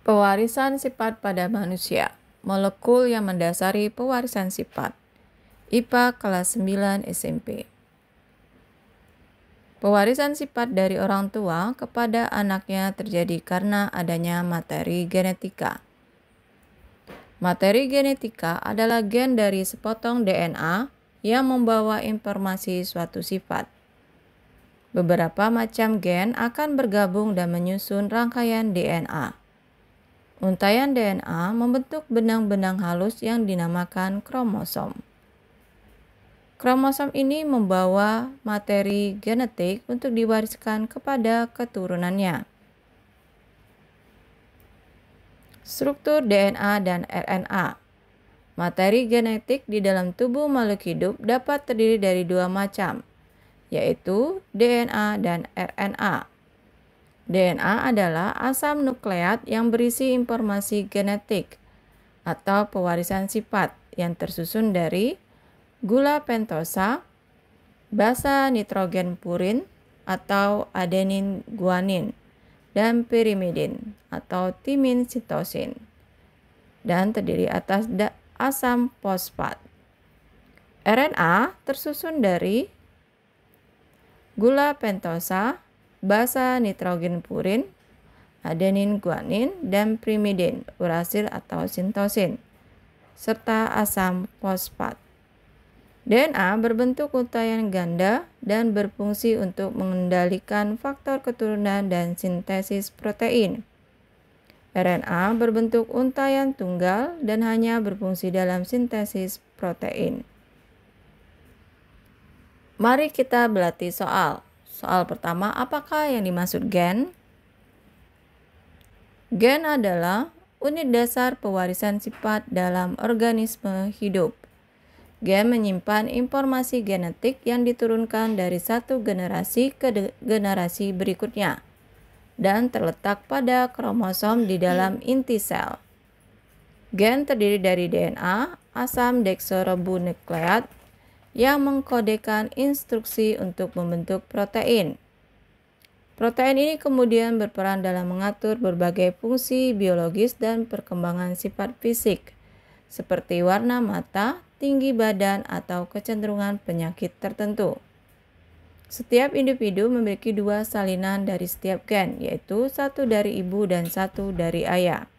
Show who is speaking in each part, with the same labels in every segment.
Speaker 1: Pewarisan sifat pada manusia. Molekul yang mendasari pewarisan sifat. IPA kelas 9 SMP. Pewarisan sifat dari orang tua kepada anaknya terjadi karena adanya materi genetika. Materi genetika adalah gen dari sepotong DNA yang membawa informasi suatu sifat. Beberapa macam gen akan bergabung dan menyusun rangkaian DNA. Untaian DNA membentuk benang-benang halus yang dinamakan kromosom. Kromosom ini membawa materi genetik untuk diwariskan kepada keturunannya. Struktur DNA dan RNA. Materi genetik di dalam tubuh makhluk hidup dapat terdiri dari dua macam, yaitu DNA dan RNA. DNA adalah asam nukleat yang berisi informasi genetik atau pewarisan sifat yang tersusun dari gula pentosa, basa nitrogen purin atau adenin guanin, dan pirimidin atau timin sitosin, dan terdiri atas asam fosfat. RNA tersusun dari gula pentosa, basa nitrogen purin, adenin guanin, dan pirimidin, urasil atau sintosin, serta asam fosfat. DNA berbentuk untaian ganda dan berfungsi untuk mengendalikan faktor keturunan dan sintesis protein. RNA berbentuk untaian tunggal dan hanya berfungsi dalam sintesis protein. Mari kita berlatih soal. Soal pertama, apakah yang dimaksud gen? Gen adalah unit dasar pewarisan sifat dalam organisme hidup. Gen menyimpan informasi genetik yang diturunkan dari satu generasi ke generasi berikutnya dan terletak pada kromosom di dalam inti sel. Gen terdiri dari DNA, asam deoksiribonukleat, yang mengkodekan instruksi untuk membentuk protein. Protein ini kemudian berperan dalam mengatur berbagai fungsi biologis dan perkembangan sifat fisik, seperti warna mata, tinggi badan, atau kecenderungan penyakit tertentu. Setiap individu memiliki dua salinan dari setiap gen, yaitu satu dari ibu dan satu dari ayah.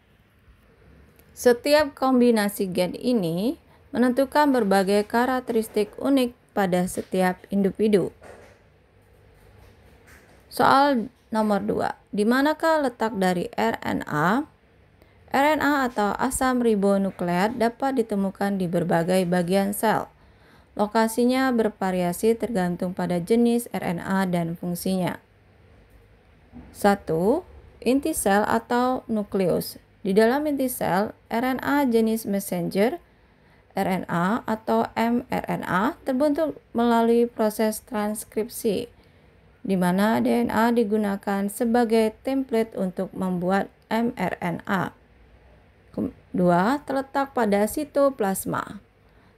Speaker 1: Setiap kombinasi gen ini menentukan berbagai karakteristik unik pada setiap individu. Soal nomor 2. Di manakah letak dari RNA? RNA atau asam ribonukleat dapat ditemukan di berbagai bagian sel. Lokasinya bervariasi tergantung pada jenis RNA dan fungsinya. 1. Inti sel atau nukleus. Di dalam inti sel, RNA jenis messenger RNA atau mRNA terbentuk melalui proses transkripsi, di mana DNA digunakan sebagai template untuk membuat mRNA. 2. Terletak pada sitoplasma.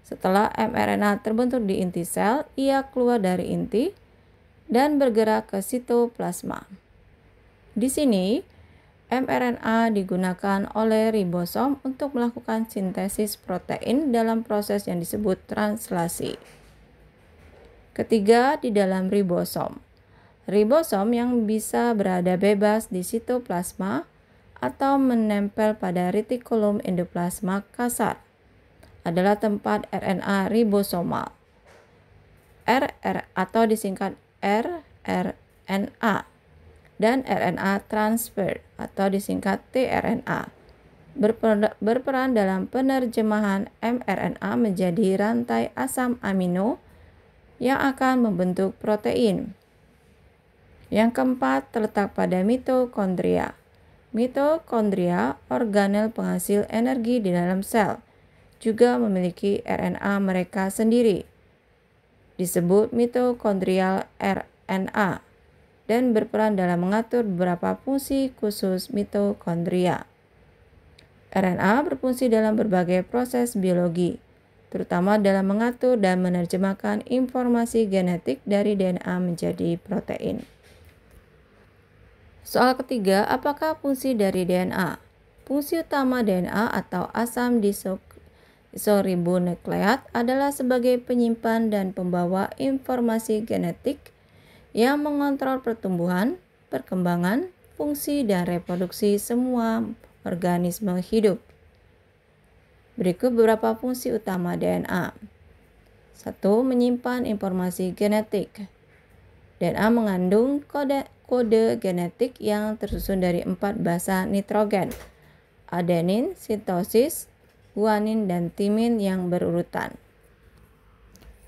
Speaker 1: Setelah mRNA terbentuk di inti sel, ia keluar dari inti dan bergerak ke sitoplasma. Di sini, mRNA digunakan oleh ribosom untuk melakukan sintesis protein dalam proses yang disebut translasi. Ketiga, di dalam ribosom. Ribosom yang bisa berada bebas di sitoplasma atau menempel pada retikulum endoplasma kasar adalah tempat RNA ribosomal. RR atau disingkat rRNA dan RNA transfer atau disingkat tRNA berperan dalam penerjemahan mRNA menjadi rantai asam amino yang akan membentuk protein. Yang keempat, terletak pada mitokondria. Mitokondria, organel penghasil energi di dalam sel, juga memiliki RNA mereka sendiri. Disebut mitokondrial RNA dan berperan dalam mengatur beberapa fungsi khusus mitokondria. RNA berfungsi dalam berbagai proses biologi, terutama dalam mengatur dan menerjemahkan informasi genetik dari DNA menjadi protein. Soal ketiga, apakah fungsi dari DNA? Fungsi utama DNA atau asam desoksiribonukleat adalah sebagai penyimpan dan pembawa informasi genetik yang mengontrol pertumbuhan, perkembangan, fungsi, dan reproduksi semua organisme hidup. Berikut beberapa fungsi utama DNA. 1. Menyimpan informasi genetik. DNA mengandung kode genetik yang tersusun dari 4 basa nitrogen, adenin, sitosis, guanin, dan timin yang berurutan.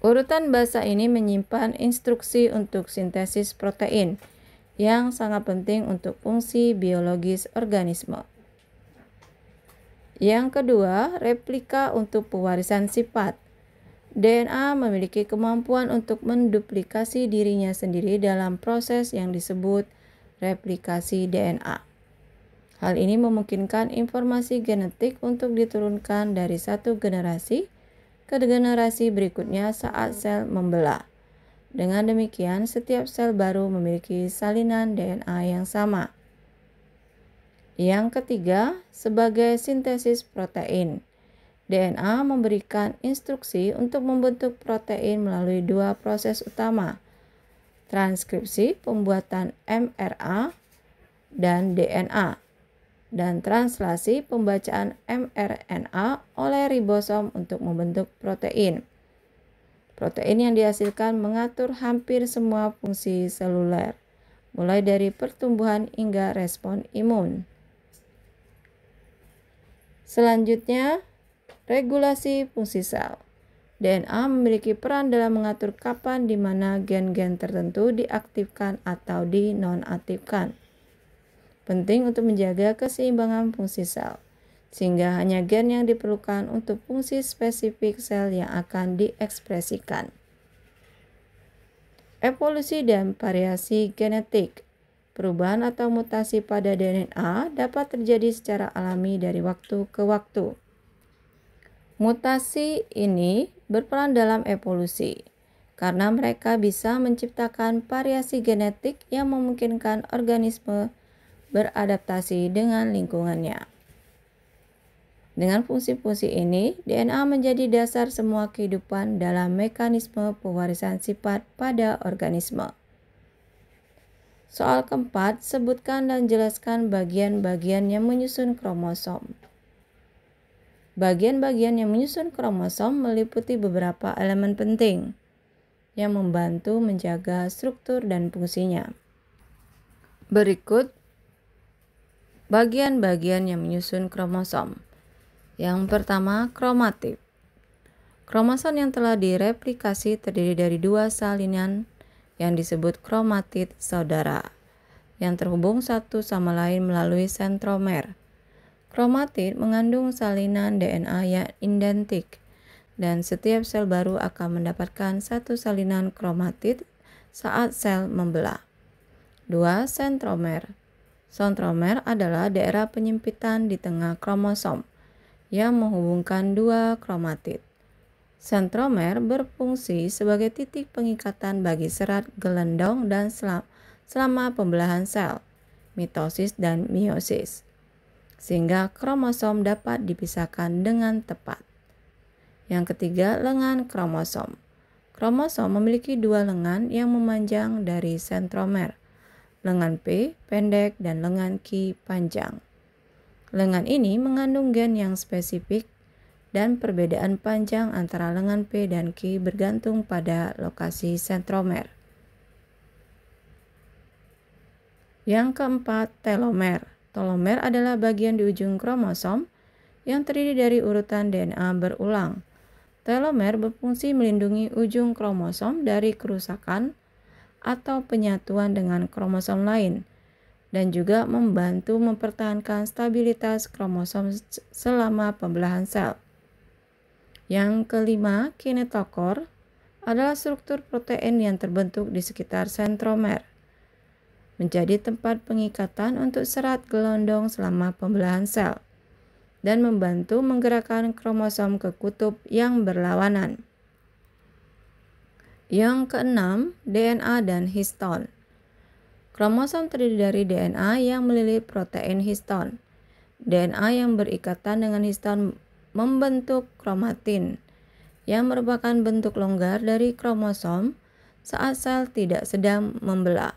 Speaker 1: Urutan basa ini menyimpan instruksi untuk sintesis protein yang sangat penting untuk fungsi biologis organisme. Yang kedua, replika untuk pewarisan sifat. DNA memiliki kemampuan untuk menduplikasi dirinya sendiri dalam proses yang disebut replikasi DNA. Hal ini memungkinkan informasi genetik untuk diturunkan dari satu generasi ke generasi berikutnya saat sel membelah. Dengan demikian, setiap sel baru memiliki salinan DNA yang sama. Yang ketiga, sebagai sintesis protein. DNA memberikan instruksi untuk membentuk protein melalui 2 proses utama, transkripsi pembuatan mRNA dan DNA, dan translasi pembacaan mRNA oleh ribosom untuk membentuk protein. Protein yang dihasilkan mengatur hampir semua fungsi seluler, mulai dari pertumbuhan hingga respon imun. Selanjutnya, regulasi fungsi sel. DNA memiliki peran dalam mengatur kapan di mana gen-gen tertentu diaktifkan atau dinonaktifkan. Penting untuk menjaga keseimbangan fungsi sel, sehingga hanya gen yang diperlukan untuk fungsi spesifik sel yang akan diekspresikan. Evolusi dan variasi genetik. Perubahan atau mutasi pada DNA dapat terjadi secara alami dari waktu ke waktu. Mutasi ini berperan dalam evolusi, karena mereka bisa menciptakan variasi genetik yang memungkinkan organisme beradaptasi dengan lingkungannya. Dengan fungsi-fungsi ini, DNA menjadi dasar semua kehidupan dalam mekanisme pewarisan sifat pada organisme. Soal keempat, sebutkan dan jelaskan bagian-bagian yang menyusun kromosom. Bagian-bagian yang menyusun kromosom meliputi beberapa elemen penting yang membantu menjaga struktur dan fungsinya. Berikut bagian-bagian yang menyusun kromosom. Yang pertama, kromatid. Kromosom yang telah direplikasi terdiri dari 2 salinan yang disebut kromatid saudara, yang terhubung satu sama lain melalui sentromer. Kromatid mengandung salinan DNA yang identik, dan setiap sel baru akan mendapatkan satu salinan kromatid saat sel membelah. 2. Sentromer. Sentromer adalah daerah penyempitan di tengah kromosom yang menghubungkan 2 kromatid. Sentromer berfungsi sebagai titik pengikatan bagi serat gelendong dan selama pembelahan sel, mitosis dan meiosis, sehingga kromosom dapat dipisahkan dengan tepat. Yang ketiga, lengan kromosom. Kromosom memiliki 2 lengan yang memanjang dari sentromer, lengan P pendek dan lengan Q panjang. Lengan ini mengandung gen yang spesifik, dan perbedaan panjang antara lengan P dan Q bergantung pada lokasi sentromer. Yang keempat, telomer. Telomer adalah bagian di ujung kromosom yang terdiri dari urutan DNA berulang. Telomer berfungsi melindungi ujung kromosom dari kerusakan atau penyatuan dengan kromosom lain, dan juga membantu mempertahankan stabilitas kromosom selama pembelahan sel. Yang kelima, kinetokor adalah struktur protein yang terbentuk di sekitar sentromer, menjadi tempat pengikatan untuk serat gelondong selama pembelahan sel, dan membantu menggerakkan kromosom ke kutub yang berlawanan. Yang keenam, DNA dan histon. Kromosom terdiri dari DNA yang melilit protein histon. DNA yang berikatan dengan histon membentuk kromatin, yang merupakan bentuk longgar dari kromosom saat sel tidak sedang membelah.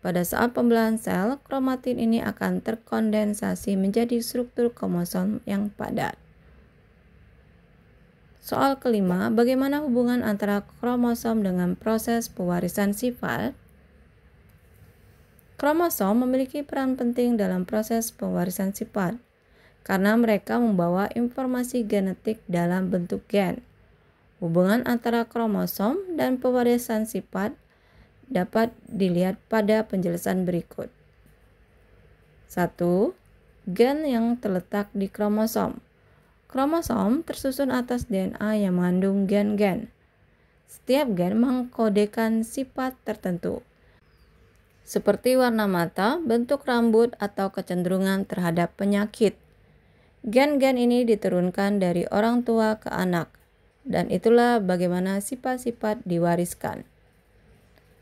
Speaker 1: Pada saat pembelahan sel, kromatin ini akan terkondensasi menjadi struktur kromosom yang padat. Soal kelima, bagaimana hubungan antara kromosom dengan proses pewarisan sifat? Kromosom memiliki peran penting dalam proses pewarisan sifat karena mereka membawa informasi genetik dalam bentuk gen. Hubungan antara kromosom dan pewarisan sifat dapat dilihat pada penjelasan berikut. 1. Gen yang terletak di kromosom. Kromosom tersusun atas DNA yang mengandung gen-gen. Setiap gen mengkodekan sifat tertentu, seperti warna mata, bentuk rambut, atau kecenderungan terhadap penyakit. Gen-gen ini diturunkan dari orang tua ke anak, dan itulah bagaimana sifat-sifat diwariskan.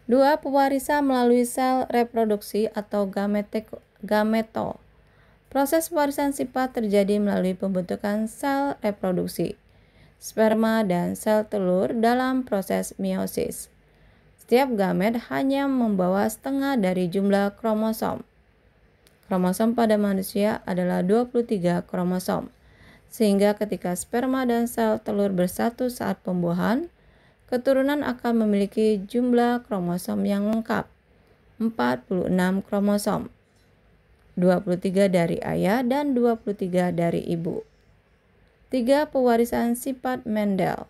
Speaker 1: 2. Pewarisan melalui sel reproduksi atau gameto. Proses pewarisan sifat terjadi melalui pembentukan sel reproduksi, sperma dan sel telur dalam proses meiosis. Setiap gamet hanya membawa setengah dari jumlah kromosom. Kromosom pada manusia adalah 23 kromosom, sehingga ketika sperma dan sel telur bersatu saat pembuahan, keturunan akan memiliki jumlah kromosom yang lengkap, 46 kromosom. 23 dari ayah dan 23 dari ibu. 3. Pewarisan sifat Mendel.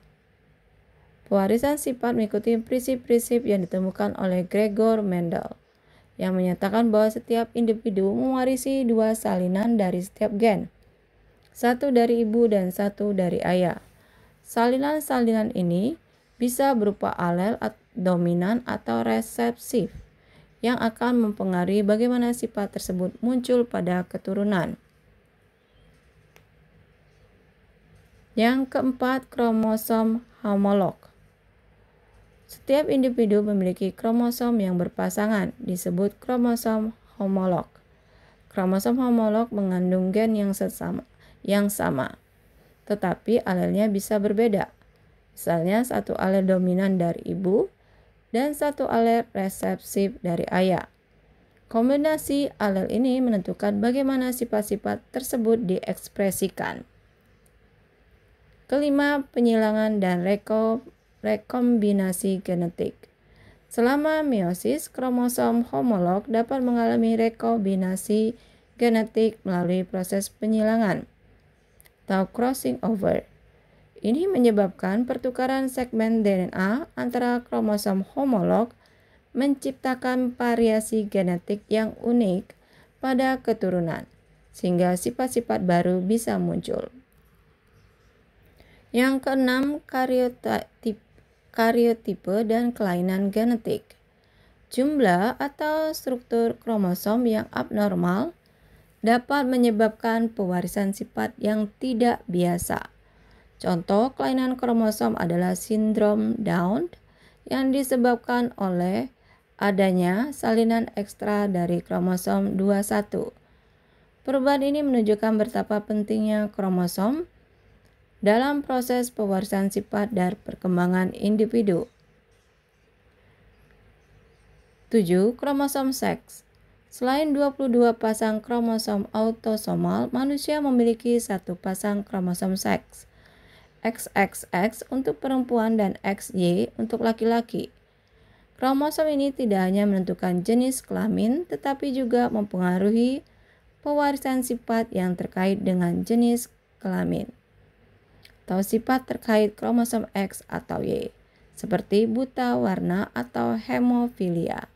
Speaker 1: Pewarisan sifat mengikuti prinsip-prinsip yang ditemukan oleh Gregor Mendel, yang menyatakan bahwa setiap individu mewarisi 2 salinan dari setiap gen, 1 dari ibu dan 1 dari ayah. Salinan-salinan ini bisa berupa alel dominan atau resepsif, yang akan mempengaruhi bagaimana sifat tersebut muncul pada keturunan. Yang keempat, kromosom homolog. Setiap individu memiliki kromosom yang berpasangan, disebut kromosom homolog. Kromosom homolog mengandung gen yang sama, tetapi alelnya bisa berbeda. Misalnya, 1 alel dominan dari ibu dan 1 alel resepsif dari ayah. Kombinasi alel ini menentukan bagaimana sifat-sifat tersebut diekspresikan. Kelima, penyilangan dan rekombinasi genetik. Selama meiosis, kromosom homolog dapat mengalami rekombinasi genetik melalui proses penyilangan atau crossing over. Ini menyebabkan pertukaran segmen DNA antara kromosom homolog menciptakan variasi genetik yang unik pada keturunan, sehingga sifat-sifat baru bisa muncul. Yang keenam, karyotipe dan kelainan genetik. Jumlah atau struktur kromosom yang abnormal dapat menyebabkan pewarisan sifat yang tidak biasa. Contoh kelainan kromosom adalah sindrom Down yang disebabkan oleh adanya salinan ekstra dari kromosom 21. Perubahan ini menunjukkan betapa pentingnya kromosom dalam proses pewarisan sifat dan perkembangan individu. 7. Kromosom seks. Selain 22 pasang kromosom autosomal, manusia memiliki 1 pasang kromosom seks, XXX untuk perempuan dan XY untuk laki-laki. Kromosom ini tidak hanya menentukan jenis kelamin, tetapi juga mempengaruhi pewarisan sifat yang terkait dengan jenis kelamin atau sifat terkait kromosom X atau Y, seperti buta warna atau hemofilia.